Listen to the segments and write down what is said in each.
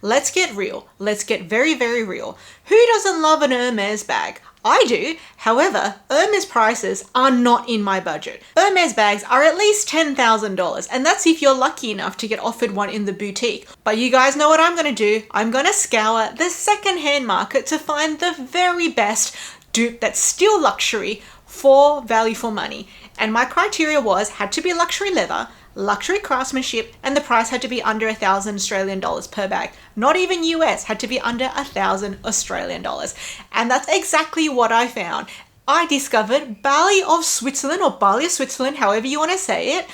let's get real. Let's get very, very real. Who doesn't love an Hermès bag? I do. However, Hermès prices are not in my budget. Hermès bags are at least $10,000, and that's if you're lucky enough to get offered one in the boutique. But you guys know what I'm gonna do? I'm gonna scour the second-hand market to find the very best dupe that's still luxury for value for money. And my criteria had to be luxury leather, luxury craftsmanship, and the price had to be under $1,000 per bag. Not even US, had to be under $1,000. And that's exactly what I found. I discovered Bally of Switzerland, or Bally of Switzerland, however you want to say it,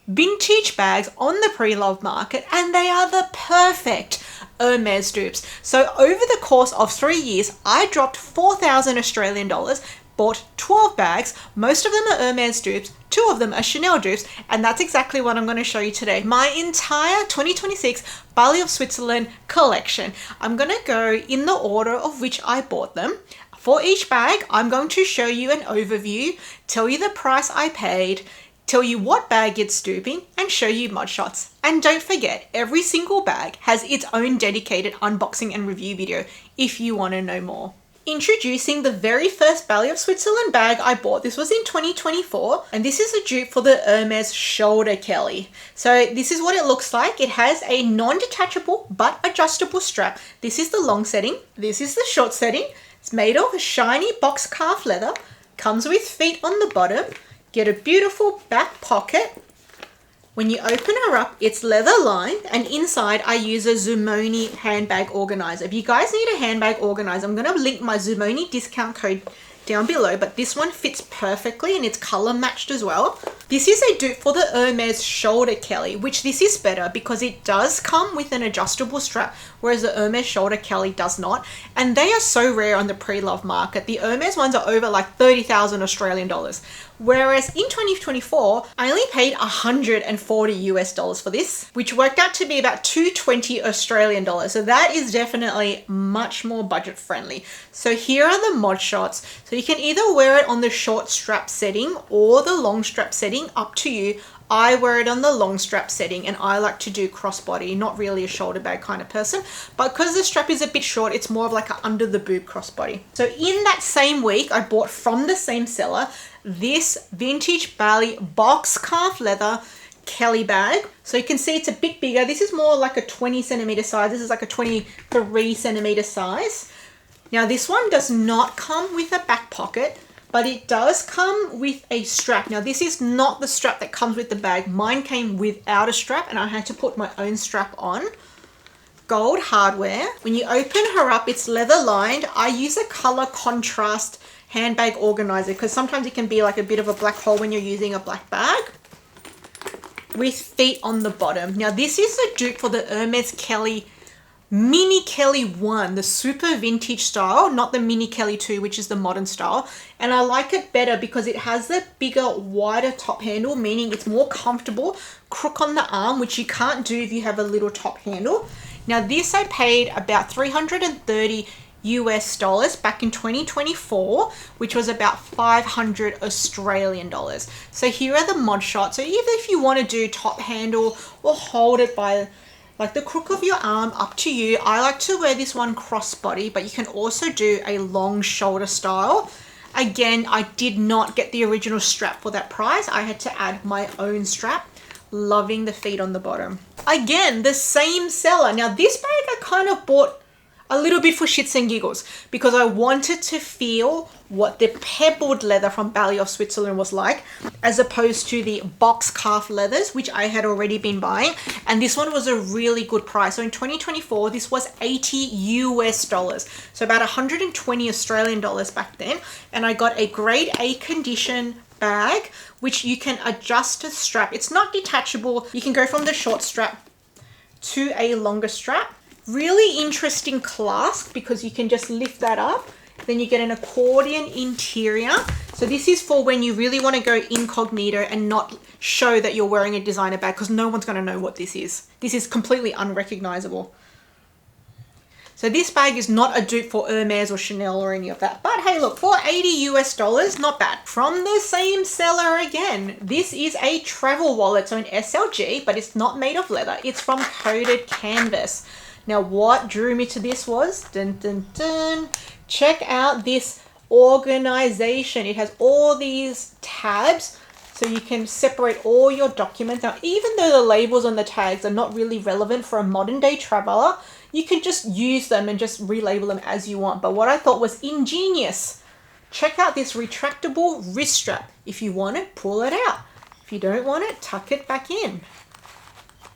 vintage bags on the pre-loved market, and they are the perfect Hermès dupes. So over the course of 3 years, I dropped $4,000, bought 12 bags. Most of them are Hermès dupes, 2 of them are Chanel dupes, and that's exactly what I'm going to show you today. My entire 2026 Bally of Switzerland collection. I'm going to go in the order of which I bought them. For each bag, I'm going to show you an overview, tell you the price I paid, tell you what bag it's duping, and show you mod shots. And don't forget, every single bag has its own dedicated unboxing and review video if you want to know more. Introducing the very first Bally of Switzerland bag I bought. This was in 2024, and this is a dupe for the Hermès Shoulder Kelly. So this is what it looks like. It has a non-detachable but adjustable strap. This is the long setting. This is the short setting. It's made of a shiny box calf leather. Comes with feet on the bottom. Get a beautiful back pocket. When you open her up, it's leather lined, and inside I use a Zumoni handbag organizer. If you guys need a handbag organizer, I'm going to link my Zumoni discount code down below, but this one fits perfectly and it's color matched as well. This is a dupe for the Hermès Shoulder Kelly, which this is better because it does come with an adjustable strap, whereas the Hermès Shoulder Kelly does not. And they are so rare on the pre-love market. The Hermès ones are over like 30,000 Australian dollars. Whereas in 2024, I only paid $140 for this, which worked out to be about 220 Australian dollars. So that is definitely much more budget friendly. So here are the mod shots. So you can either wear it on the short strap setting or the long strap setting, up to you. I wear it on the long strap setting, and I like to do crossbody, not really a shoulder bag kind of person, but because the strap is a bit short, it's more of like an under the boob crossbody. So in that same week, I bought from the same seller this vintage Bally box calf leather Kelly bag. So you can see it's a bit bigger. This is more like a 20 centimeter size. This is like a 23 centimeter size. Now this one does not come with a back pocket, but it does come with a strap. Now this is not the strap that comes with the bag. Mine came without a strap and I had to put my own strap on. Gold hardware. When you open her up, it's leather lined. I use a color contrast handbag organizer because sometimes it can be like a bit of a black hole when you're using a black bag. With feet on the bottom. Now this is a dupe for the Hermès Kelly Mini Kelly 1, the super vintage style, not the Mini Kelly 2, which is the modern style. And I like it better because it has the bigger, wider top handle, meaning it's more comfortable. Crook on the arm, which you can't do if you have a little top handle. Now this I paid about $330 back in 2024, which was about 500 Australian dollars. So here are the mod shots. So even if you want to do top handle or hold it by like the crook of your arm, up to you. I like to wear this one crossbody, but you can also do a long shoulder style. Again, I did not get the original strap for that price. I had to add my own strap. Loving the feet on the bottom. Again, the same seller. Now this bag I kind of bought a little bit for shits and giggles because I wanted to feel what the pebbled leather from Bally of Switzerland was like, as opposed to the box calf leathers, which I had already been buying. And this one was a really good price. So in 2024, this was $80. So about 120 Australian dollars back then. And I got a grade A condition bag, which you can adjust the strap. It's not detachable. You can go from the short strap to a longer strap. Really interesting clasp because you can just lift that up. Then you get an accordion interior. So this is for when you really want to go incognito and not show that you're wearing a designer bag, because no one's going to know what this is. This is completely unrecognizable. So this bag is not a dupe for Hermès or Chanel or any of that. But hey, look, for $80, not bad. From the same seller again. This is a travel wallet, so an SLG, but it's not made of leather. It's from Coated Canvas. Now what drew me to this was, dun, dun, dun, check out this organization. It has all these tabs so you can separate all your documents. Now, even though the labels on the tags are not really relevant for a modern day traveler, you can just use them and just relabel them as you want. But what I thought was ingenious, check out this retractable wrist strap. If you want it, pull it out. If you don't want it, tuck it back in.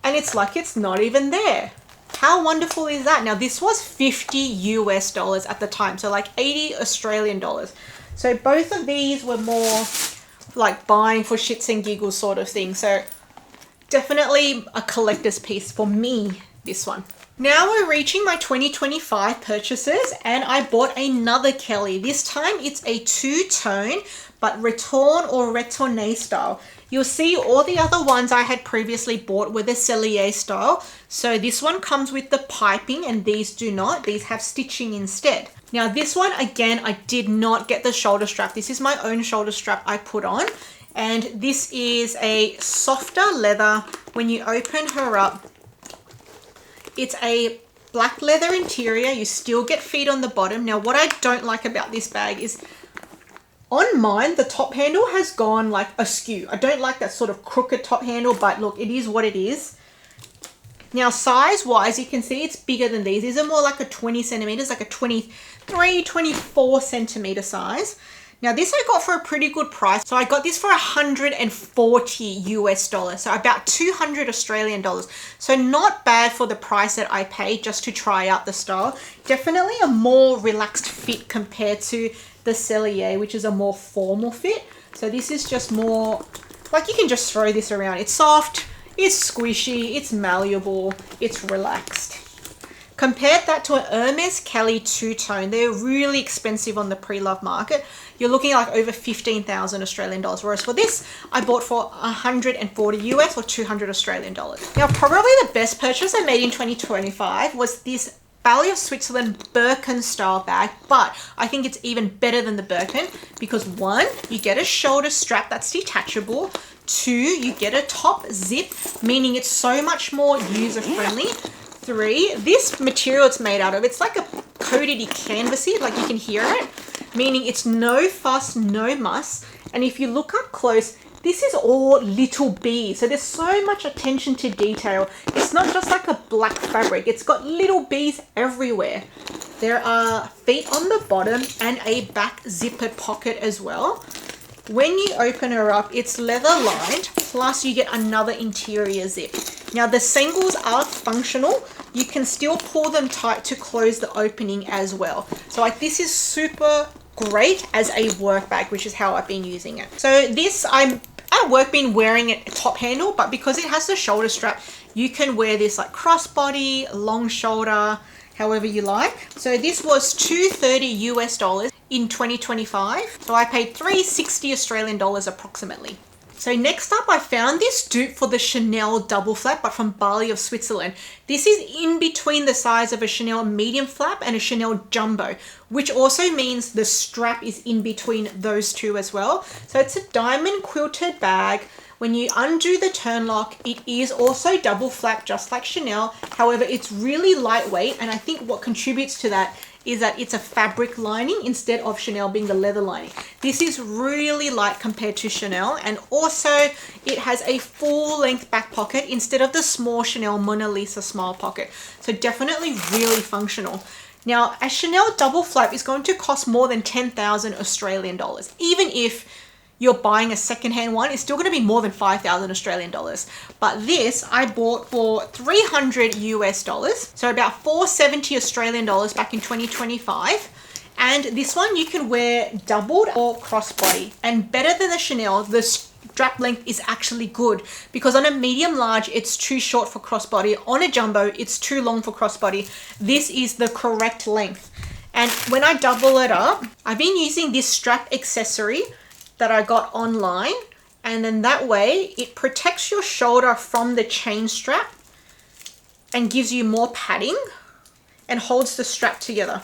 And it's like it's not even there. How wonderful is that? Now, this was $50 US at the time, so like 80 Australian dollars. So both of these were more like buying for shits and giggles sort of thing. So definitely a collector's piece for me, this one. Now we're reaching my 2025 purchases, and I bought another Kelly. This time it's a two-tone, but retourne or retourne style. You'll see all the other ones I had previously bought were the Cellier style. So this one comes with the piping and these do not. These have stitching instead. Now this one, again, I did not get the shoulder strap. This is my own shoulder strap I put on. And this is a softer leather. When you open her up, it's a black leather interior. You still get feet on the bottom. Now what I don't like about this bag is, on mine, the top handle has gone like askew. I don't like that sort of crooked top handle, but look, it is what it is. Now, size-wise, you can see it's bigger than these. These are more like a 20 centimeters, like a 23, 24 centimeter size. Now, this I got for a pretty good price. So I got this for $140 US, so about 200 Australian dollars. So not bad for the price that I paid just to try out the style. Definitely a more relaxed fit compared to the Cellier, which is a more formal fit. So this is just more like you can just throw this around. It's soft, it's squishy, it's malleable, it's relaxed. Compared that to an Hermès Kelly two-tone, they're really expensive on the pre-love market. You're looking at like over 15,000 Australian dollars, whereas for this, I bought for 140 US or 200 Australian dollars. Now, probably the best purchase I made in 2025 was this Bally of Switzerland Birkin style bag, but I think it's even better than the Birkin because one, you get a shoulder strap that's detachable. Two, you get a top zip, meaning it's so much more user-friendly. Three, this material it's made out of, it's like a coated canvasy, like you can hear it, meaning it's no fuss, no muss. And if you look up close, this is all little beads. So there's so much attention to detail. It's not just like a black fabric. It's got little beads everywhere. There are feet on the bottom and a back zippered pocket as well. When you open her up, it's leather lined, plus you get another interior zip. Now the singles are functional. You can still pull them tight to close the opening as well. So like this is super great as a work bag, which is how I've been using it. So this, I'm at work been wearing it top handle, but because it has the shoulder strap, you can wear this like crossbody, long shoulder, however you like. So this was $230 US in 2025. So I paid $360 Australian dollars approximately. So next up, I found this dupe for the Chanel double flap, but from Bally of Switzerland. This is in between the size of a Chanel medium flap and a Chanel jumbo, which also means the strap is in between those two as well. So it's a diamond quilted bag. When you undo the turn lock, it is also double flap, just like Chanel. However, it's really lightweight, and I think what contributes to that is that it's a fabric lining instead of Chanel being the leather lining. This is really light compared to Chanel, and also it has a full length back pocket instead of the small Chanel Mona Lisa smile pocket. So definitely really functional. Now, a Chanel double flap is going to cost more than 10,000 Australian dollars. Even if you're buying a secondhand one, it's still going to be more than 5,000 Australian dollars. But this I bought for 300 US dollars, so about 470 Australian dollars back in 2025. And this one you can wear doubled or crossbody. And better than the Chanel, the strap length is actually good, because on a medium large, it's too short for crossbody. On a jumbo, it's too long for crossbody. This is the correct length. And when I double it up, I've been using this strap accessory that I got online, and then that way it protects your shoulder from the chain strap and gives you more padding and holds the strap together.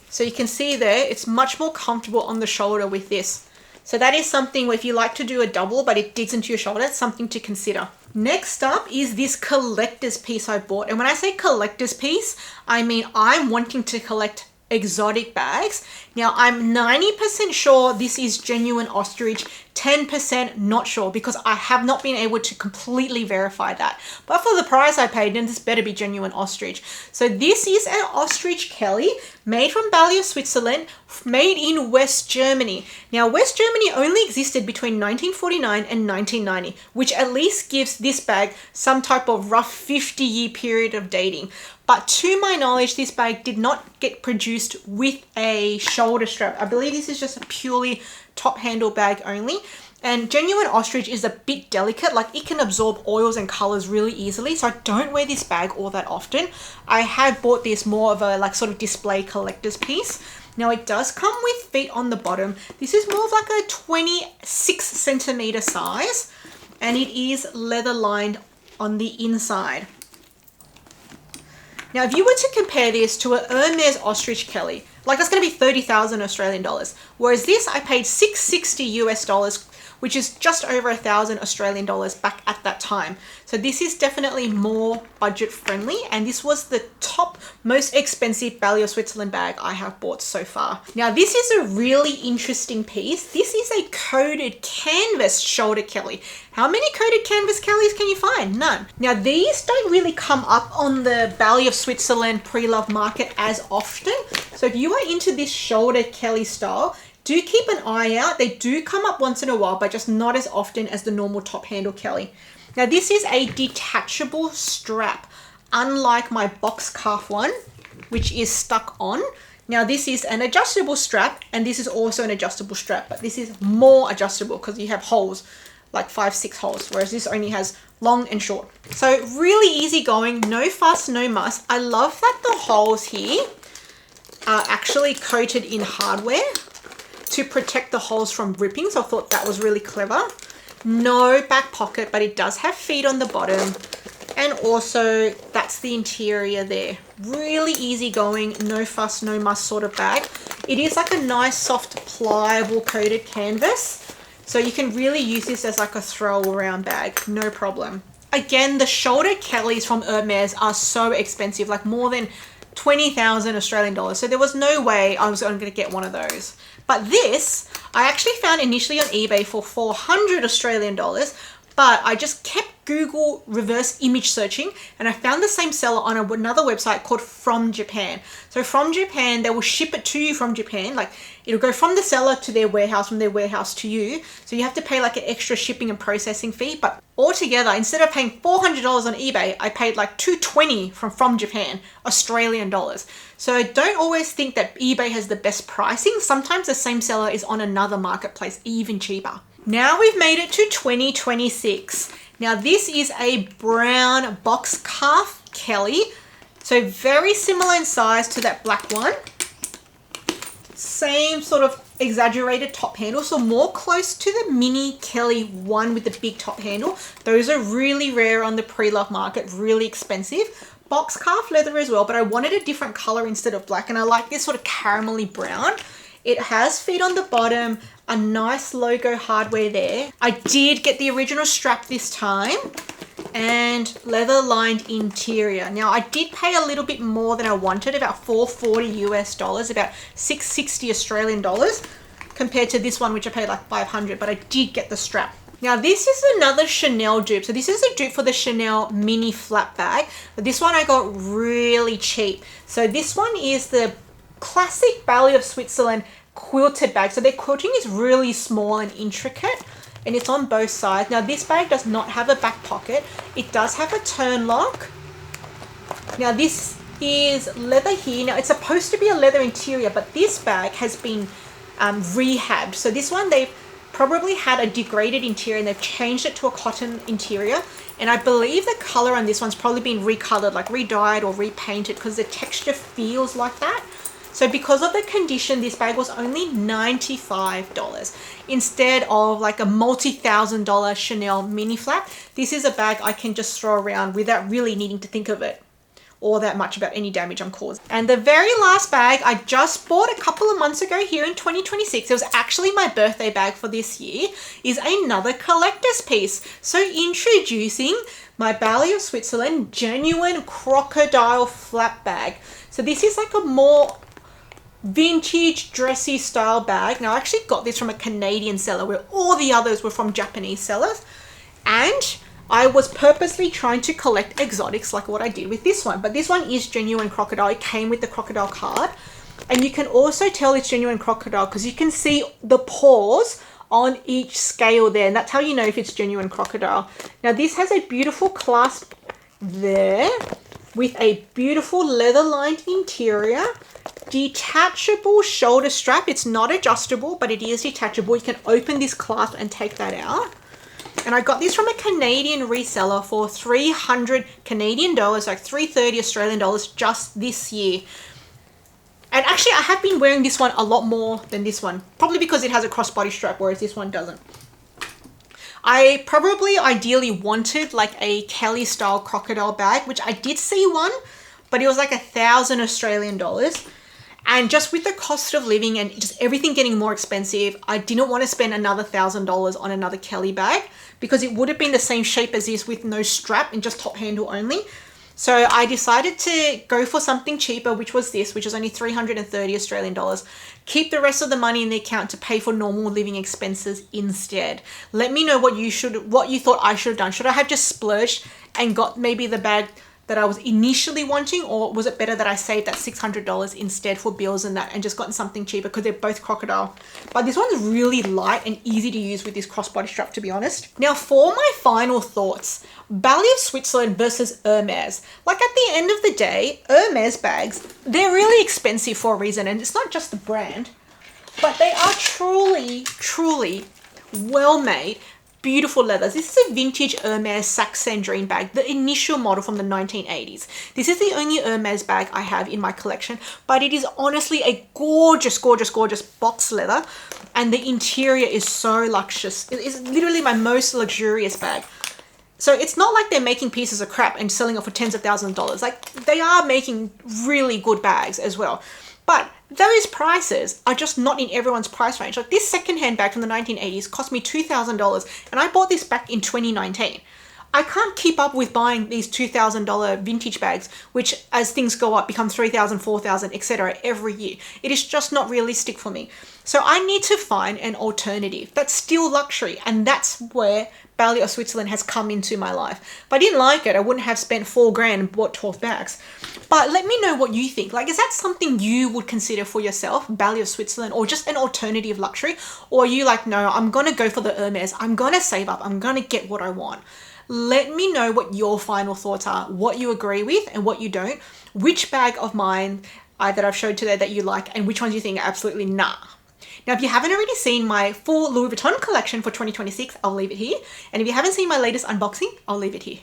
So you can see there, it's much more comfortable on the shoulder with this. So that is something where if you like to do a double but it digs into your shoulder, it's something to consider. Next up is this collector's piece I bought. And when I say collector's piece, I mean I'm wanting to collect exotic bags. Now I'm 90% sure this is genuine ostrich, 10% not sure because I have not been able to completely verify that. But for the price I paid, then this better be genuine ostrich. So this is an ostrich Kelly made from Bally of Switzerland, made in West Germany. Now West Germany only existed between 1949 and 1990, which at least gives this bag some type of rough 50-year period of dating. But to my knowledge, this bag did not get produced with a shoulder strap. I believe this is just a purely top handle bag only. And genuine ostrich is a bit delicate, like it can absorb oils and colors really easily. So I don't wear this bag all that often. I have bought this more of a like sort of display collector's piece. Now it does come with feet on the bottom. This is more of like a 26 centimeter size, and it is leather lined on the inside. Now, if you were to compare this to a Hermès ostrich Kelly, like that's going to be 30,000 Australian dollars. Whereas this, I paid $660 US, which is just over 1,000 Australian dollars back at that time. So this is definitely more budget friendly. And this was the top most expensive Bally of Switzerland bag I have bought so far. Now, this is a really interesting piece. This is a coated canvas shoulder Kelly. How many coated canvas Kellys can you find? None. Now, these don't really come up on the Bally of Switzerland pre-love market as often. So if you are into this shoulder Kelly style, do keep an eye out. They do come up once in a while, but just not as often as the normal top handle Kelly. Now, this is a detachable strap, unlike my box calf one, which is stuck on. Now, this is an adjustable strap, and this is also an adjustable strap, but this is more adjustable because you have holes, like 5-6 holes, whereas this only has long and short. So really easy going, no fuss, no muss. I love that the holes here are actually coated in hardware to protect the holes from ripping. So I thought that was really clever. No back pocket, but it does have feet on the bottom. And also that's the interior there. Really easy going, no fuss, no muss sort of bag. It is like a nice, soft, pliable coated canvas. So you can really use this as like a throw around bag, no problem. Again, the shoulder Kellys from Hermès are so expensive, like more than 20,000 Australian dollars. So there was no way I was going to get one of those. But this, I actually found initially on eBay for 400 Australian dollars, but I just kept Google reverse image searching and I found the same seller on another website called From Japan. So From Japan, they will ship it to you from Japan. Like it'll go from the seller to their warehouse, from their warehouse to you. So you have to pay like an extra shipping and processing fee. But altogether, instead of paying $400 on eBay, I paid like $220 from Japan, Australian dollars. So don't always think that eBay has the best pricing. Sometimes the same seller is on another marketplace, even cheaper. Now we've made it to 2026. Now this is a brown box calf Kelly. So very similar in size to that black one. Same sort of exaggerated top handle. So more close to the mini Kelly one with the big top handle. Those are really rare on the pre-love market, really expensive. Box calf leather as well, but I wanted a different color instead of black. And I like this sort of caramelly brown. It has feet on the bottom, a nice logo hardware there. I did get the original strap this time and leather lined interior. Now I did pay a little bit more than I wanted, about $440 US, about $660 Australian dollars compared to this one, which I paid like 500, but I did get the strap. Now this is another Chanel dupe. So this is a dupe for the Chanel mini flap bag, but this one I got really cheap. So this one is the classic Bally of Switzerland quilted bag. So their quilting is really small and intricate and it's on both sides. Now this bag does not have a back pocket. It does have a turn lock. Now this is leather here. Now it's supposed to be a leather interior, but this bag has been rehabbed. So this one they've probably had a degraded interior and they've changed it to a cotton interior. And I believe the color on this one's probably been recolored, like re-dyed or repainted, because the texture feels like that. So because of the condition, this bag was only $95 instead of like a multi-$1,000 Chanel mini flap. This is a bag I can just throw around without really needing to think of it. all that much about any damage I'm causing. And the very last bag I just bought a couple of months ago here in 2026, it was actually my birthday bag for this year, is another collector's piece. So introducing my Bally of Switzerland genuine crocodile flap bag. So this is like a more vintage dressy style bag. Now I actually got this from a Canadian seller where all the others were from Japanese sellers, and I was purposely trying to collect exotics like what I did with this one. But this one is genuine crocodile. It came with the crocodile card. And you can also tell it's genuine crocodile because you can see the paws on each scale there. And that's how you know if it's genuine crocodile. Now this has a beautiful clasp there with a beautiful leather lined interior. Detachable shoulder strap. It's not adjustable, but it is detachable. You can open this clasp and take that out. And I got this from a Canadian reseller for 300 Canadian dollars, like 330 Australian dollars just this year. And actually I have been wearing this one a lot more than this one, probably because it has a crossbody strap, whereas this one doesn't. I probably ideally wanted like a Kelly style crocodile bag, which I did see one, but it was like 1,000 Australian dollars. And just with the cost of living and just everything getting more expensive, I didn't want to spend another $1,000 on another Kelly bag because it would have been the same shape as this with no strap and just top handle only. So I decided to go for something cheaper, which was this, which was only 330 Australian dollars. Keep the rest of the money in the account to pay for normal living expenses instead. Let me know what you thought I should have done. Should I have just splurged and got maybe the bag that I was initially wanting, or was it better that I saved that $600 instead for bills and that and just gotten something cheaper because they're both crocodile? But this one's really light and easy to use with this crossbody strap, to be honest. Now for my final thoughts, Bally of Switzerland versus Hermès. Like at the end of the day, Hermès bags, they're really expensive for a reason, and it's not just the brand, but they are truly, truly well made. Beautiful leathers. This is a vintage Hermès Saxandrine bag, the initial model from the 1980s. This is the only Hermès bag I have in my collection, but it is honestly a gorgeous, gorgeous, gorgeous box leather, and the interior is so luxurious. It is literally my most luxurious bag. So it's not like they're making pieces of crap and selling it for tens of thousands of dollars. Like they are making really good bags as well. But those prices are just not in everyone's price range. Like this secondhand bag from the 1980s cost me $2,000 and I bought this back in 2019. I can't keep up with buying these $2,000 vintage bags, which as things go up become $3,000, $4,000, etc. every year. It is just not realistic for me. So I need to find an alternative that's still luxury, and that's where Bally of Switzerland has come into my life. If I didn't like it, I wouldn't have spent $4,000 and bought 12 bags. But let me know what you think. Like, is that something you would consider for yourself, Bally of Switzerland, or just an alternative luxury? Or are you like, no, I'm gonna go for the Hermès, I'm gonna save up, I'm gonna get what I want? Let me know what your final thoughts are, what you agree with and what you don't, which bag of mine that I've showed today that you like, and which ones you think are absolutely nah. Now, if you haven't already seen my full Louis Vuitton collection for 2026, I'll leave it here. And if you haven't seen my latest unboxing, I'll leave it here.